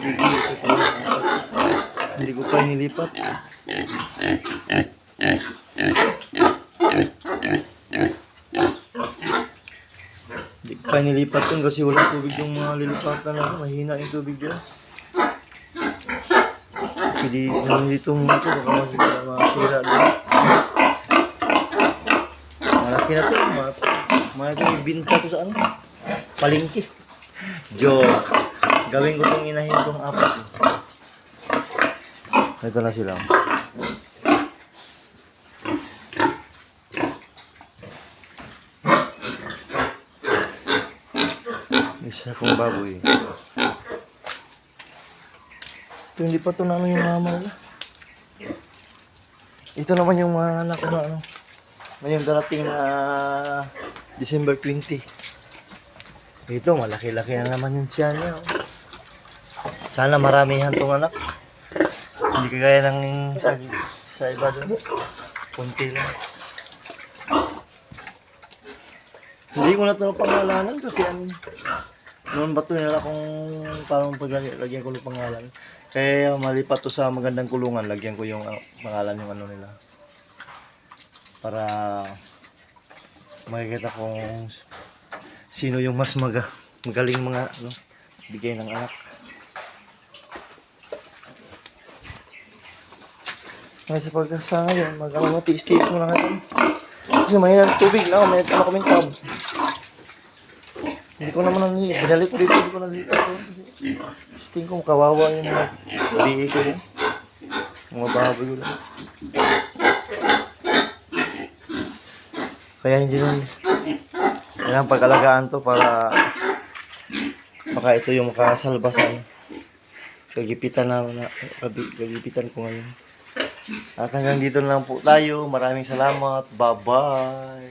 Hindi ko pa inilipat. Hindi ko pa inilipat yun kasi wala tubig yung mga lilipatan ako. Mahina yung tubig yun. Hindi itong ito, baka masira doon. Malaki na ito. Ito ibinta ito sa ano? Palengke. Joke. Gawin ko itong inahin itong apat. Ito na sila. Isa kong baboy. Ito hindi pa ito na yung mama nila. Ito naman yung mga anak ko na ano. Ngayong darating na December 20. Ito, malaki-laki na naman yung tiyan niya. Sana maramihan tong anak. Hindi kagaya ng sa iba doon. Kunti lang. Hindi ko na ito pangalanan kasi noon ba ito nila kung parang paglagyan ko ng pangalan. Kaya malipat to sa magandang kulungan, lagyan ko yung pangalan yung ano nila. Para makikita kung sino yung mas magaling mga bigay ng anak. Kasi sa pagkasa ngayon, mag-tiis-tiis mo lang ito. Kasi mahina tubig na, may ano kaming tab. Hindi ko naman binalit ko dito, hindi ko nalipat ko. Kasi tingin ko kawawa yung mga bihi ko yun. Mga baboy ko lang. Kaya hindi nun, kailangan pag-alagaan to para baka ito yung makasalba sa kagipitan kagipitan ko ngayon. At hanggang dito na lang po tayo. Maraming salamat. Bye-bye.